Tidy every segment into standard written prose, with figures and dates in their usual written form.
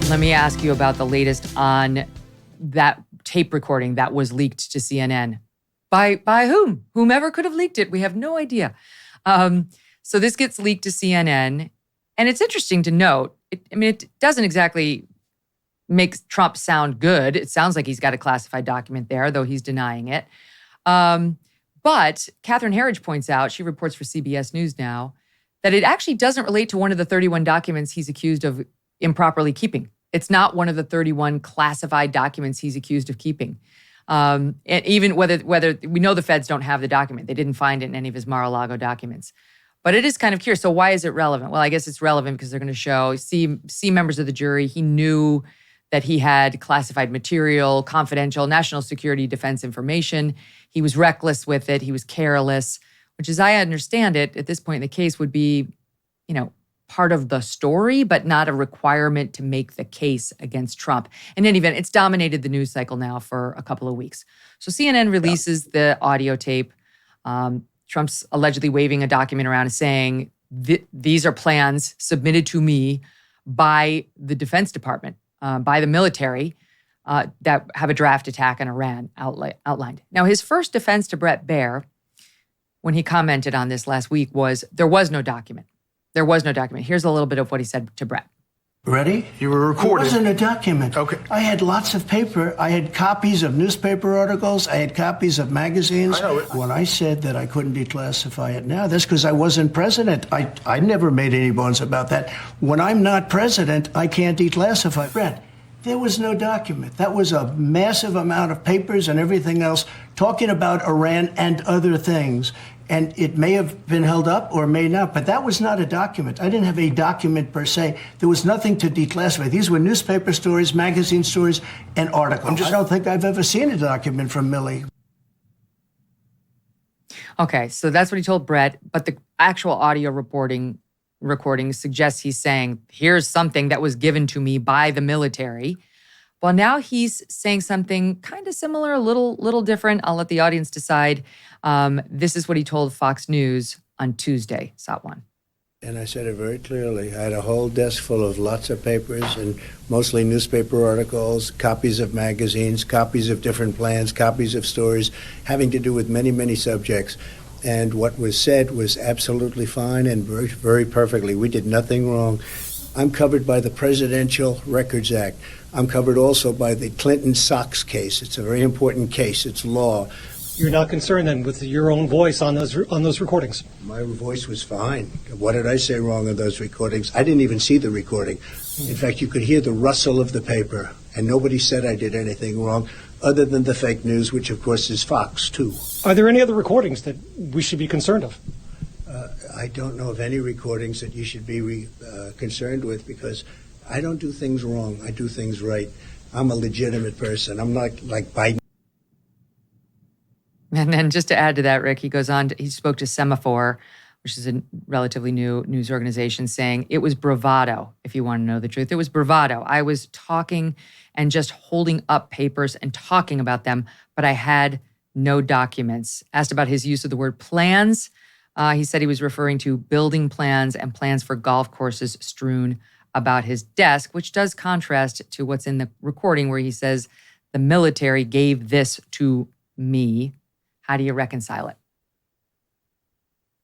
Let me ask you about the latest on that tape recording that was leaked to CNN. By whom? Whomever could have leaked it, we have no idea. So this gets leaked to CNN, and it's interesting to note, it doesn't exactly make Trump sound good. It sounds like he's got a classified document there, though he's denying it. But Catherine Herridge points out, she reports for CBS News now, that it actually doesn't relate to one of the 31 documents he's accused of improperly keeping. It's not one of the 31 classified documents he's accused of keeping. And even whether we know the feds don't have the document. They didn't find it in any of his Mar-a-Lago documents. But it is kind of curious. So why is it relevant? Well, I guess it's relevant because they're going to see members of the jury. He knew that he had classified material, confidential, national security, defense information. He was reckless with it. He was careless, which, as I understand it, at this point in the case would be, part of the story, but not a requirement to make the case against Trump. In any event, it's dominated the news cycle now for a couple of weeks. So CNN releases the audio tape. Trump's allegedly waving a document around and saying, these are plans submitted to me by the Defense Department, by the military, that have a draft attack on Iran outlined. Now, his first defense to Bret Baier, when he commented on this last week, was there was no document. There was no document. Here's a little bit of what he said to Bret. Ready? You were recorded. It wasn't a document. Okay. I had lots of paper. I had copies of newspaper articles. I had copies of magazines. I know it. When I said that I couldn't declassify it now, that's because I wasn't president. I never made any bones about that. When I'm not president, I can't declassify. Brett, there was no document. That was a massive amount of papers and everything else talking about Iran and other things. And it may have been held up or may not, but that was not a document. I didn't have a document per se. There was nothing to declassify. These were newspaper stories, magazine stories, and articles. I don't think I've ever seen a document from Milley. Okay, so that's what he told Bret, but the actual audio recording suggests he's saying, here's something that was given to me by the military. Well, now he's saying something kind of similar, a little different. I'll let the audience decide. This is what he told Fox News on Tuesday, Satwan. And I said it very clearly. I had a whole desk full of lots of papers and mostly newspaper articles, copies of magazines, copies of different plans, copies of stories having to do with many, many subjects. And what was said was absolutely fine and very, very perfectly. We did nothing wrong. I'm covered by the Presidential Records Act. I'm covered also by the Clinton Sox case. It's a very important case. It's law. You're not concerned then with your own voice on those recordings? My voice was fine. What did I say wrong on those recordings? I didn't even see the recording. In fact, you could hear the rustle of the paper, and nobody said I did anything wrong, other than the fake news, which of course is Fox, too. Are there any other recordings that we should be concerned of? I don't know of any recordings that you should be concerned with, because I don't do things wrong. I do things right. I'm a legitimate person. I'm not like Biden. And then just to add to that, Rick, he goes on, he spoke to Semaphore, which is a relatively new news organization, saying it was bravado, if you want to know the truth. It was bravado. I was talking and just holding up papers and talking about them, but I had no documents. Asked about his use of the word plans, he said he was referring to building plans and plans for golf courses strewn about his desk, which does contrast to what's in the recording where he says, the military gave this to me. How do you reconcile it?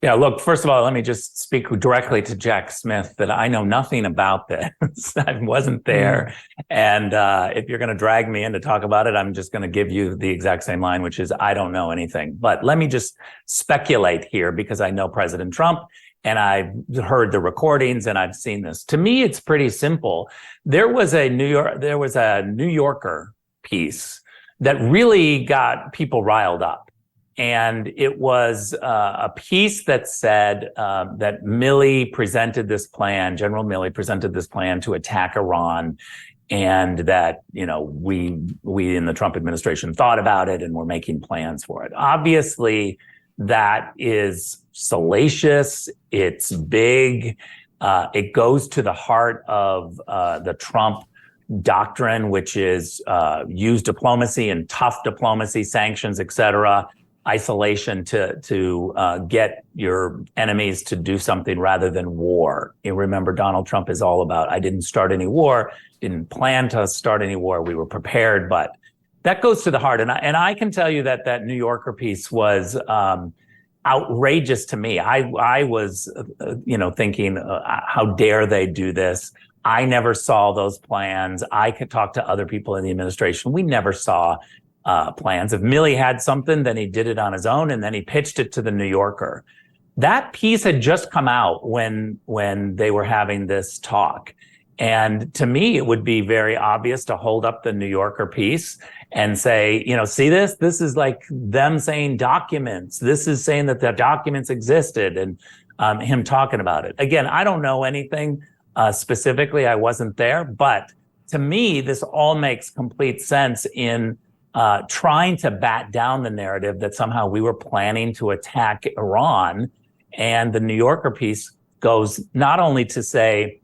Yeah, look, first of all, let me just speak directly to Jack Smith that I know nothing about this. I wasn't there. And if you're going to drag me in to talk about it, I'm just going to give you the exact same line, which is I don't know anything. But let me just speculate here because I know President Trump and I've heard the recordings and I've seen this. To me, it's pretty simple. There was a New Yorker piece that really got people riled up. And it was a piece that said that Milley presented this plan, General Milley presented this plan to attack Iran, and that, we in the Trump administration thought about it and were making plans for it. Obviously, that is salacious. It's big. It goes to the heart of the Trump doctrine, which is use diplomacy and tough diplomacy, sanctions, et cetera, isolation to get your enemies to do something rather than war. You remember, Donald Trump is all about, I didn't start any war, didn't plan to start any war. We were prepared, but that goes to the heart. And I can tell you that New Yorker piece was outrageous to me. I was, thinking, how dare they do this? I never saw those plans. I could talk to other people in the administration. We never saw plans. If Milley had something, then he did it on his own, and then he pitched it to the New Yorker. That piece had just come out when they were having this talk. And to me, it would be very obvious to hold up the New Yorker piece and say, see this? This is like them saying documents. This is saying that the documents existed, and him talking about it. Again, I don't know anything specifically. I wasn't there. But to me, this all makes complete sense in trying to bat down the narrative that somehow we were planning to attack Iran. And the New Yorker piece goes not only to say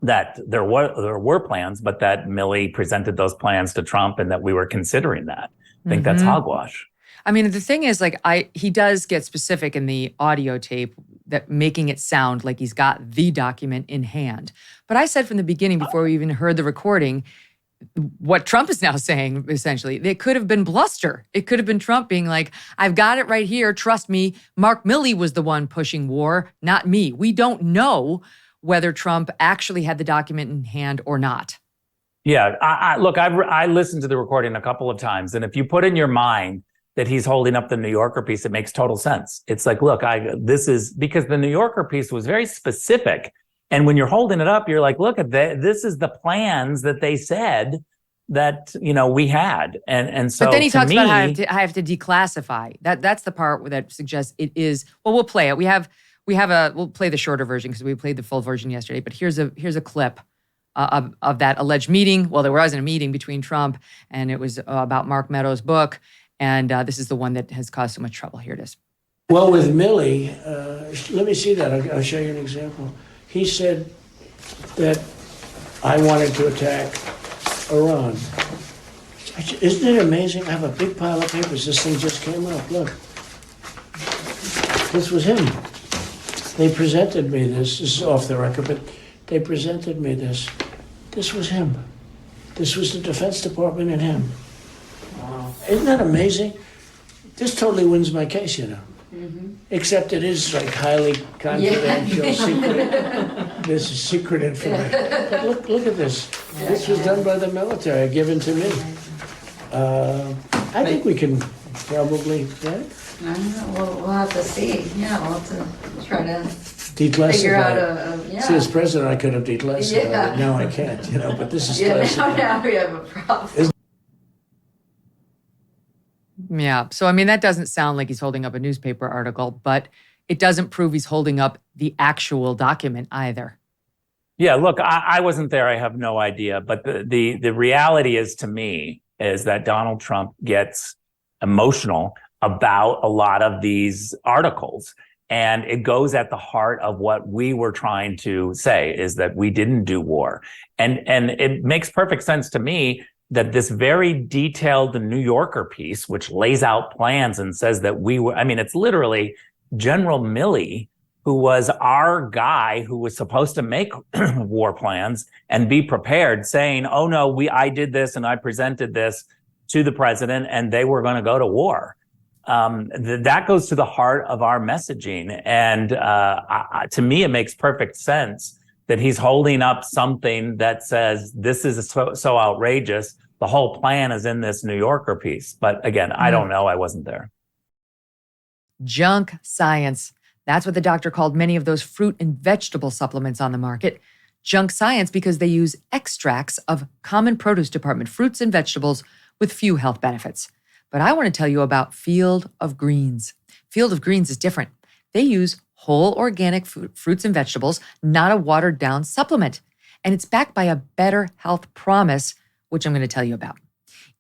that there were plans, but that Milley presented those plans to Trump and that we were considering that. I think that's hogwash. I mean, the thing is, he does get specific in the audio tape, that making it sound like he's got the document in hand. But I said from the beginning, before we even heard the recording, what Trump is now saying, essentially, it could have been bluster. It could have been Trump being like, I've got it right here. Trust me, Mark Milley was the one pushing war, not me. We don't know whether Trump actually had the document in hand or not. Yeah, I listened to the recording a couple of times. And if you put in your mind that he's holding up the New Yorker piece, it makes total sense. It's like, look, this is because the New Yorker piece was very specific. And when you're holding it up, you're like, look at that. This is the plans that they said that, we had. And so, but then he talks about how I have to declassify. That's the part that suggests it is, well, we'll play it. We'll play the shorter version because we played the full version yesterday, but here's a clip of that alleged meeting. Well, there wasn't a meeting between Trump, and it was about Mark Meadows' book. And this is the one that has caused so much trouble. Here it is. Well, with Milley, let me see that. I'll show you an example. He said that I wanted to attack Iran. Isn't it amazing? I have a big pile of papers. This thing just came up. Look. This was him. They presented me this. This is off the record, but they presented me this. This was him. This was the Defense Department and him. Wow. Isn't that amazing? This totally wins my case, Mm-hmm. Except it is like highly confidential, secret. This is secret information. But look at this. This was done by the military, given to me. I think we can probably, right? I don't know. We'll have to see. Yeah, we'll have to try to declassify. Figure out yeah. See, as president, I could have declassified it. Now I can't, but this is classified. Now we have a problem. Yeah. So, I mean, that doesn't sound like he's holding up a newspaper article, but it doesn't prove he's holding up the actual document either. Yeah, look, I wasn't there. I have no idea. But the reality is, to me, is that Donald Trump gets emotional about a lot of these articles. And it goes at the heart of what we were trying to say, is that we didn't do war. And it makes perfect sense to me that this very detailed New Yorker piece, which lays out plans and says that it's literally General Milley, who was our guy who was supposed to make war plans and be prepared, saying, oh no, I did this and I presented this to the president and they were going to go to war. That goes to the heart of our messaging. And to me, it makes perfect sense that he's holding up something that says this is so outrageous. The whole plan is in this New Yorker piece. But again, I don't know. I wasn't there. Junk science. That's what the doctor called many of those fruit and vegetable supplements on the market. Junk science because they use extracts of common produce department fruits and vegetables with few health benefits. But I want to tell you about Field of Greens. Field of Greens is different. They use whole organic fruits and vegetables, not a watered down supplement. And it's backed by a better health promise, which I'm going to tell you about.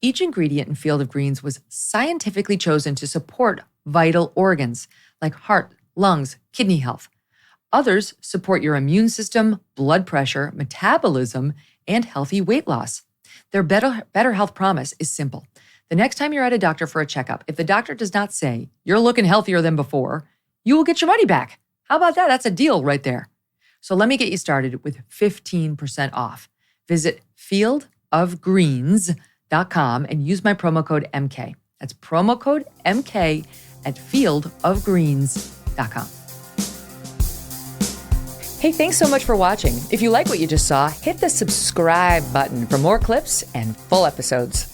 Each ingredient in Field of Greens was scientifically chosen to support vital organs like heart, lungs, kidney health. Others support your immune system, blood pressure, metabolism, and healthy weight loss. Their better health promise is simple. The next time you're at a doctor for a checkup, if the doctor does not say you're looking healthier than before, you will get your money back. How about that? That's a deal right there. So let me get you started with 15% off. Visit fieldofgreens.com and use my promo code MK. That's promo code MK at fieldofgreens.com. Hey, thanks so much for watching. If you like what you just saw, hit the subscribe button for more clips and full episodes.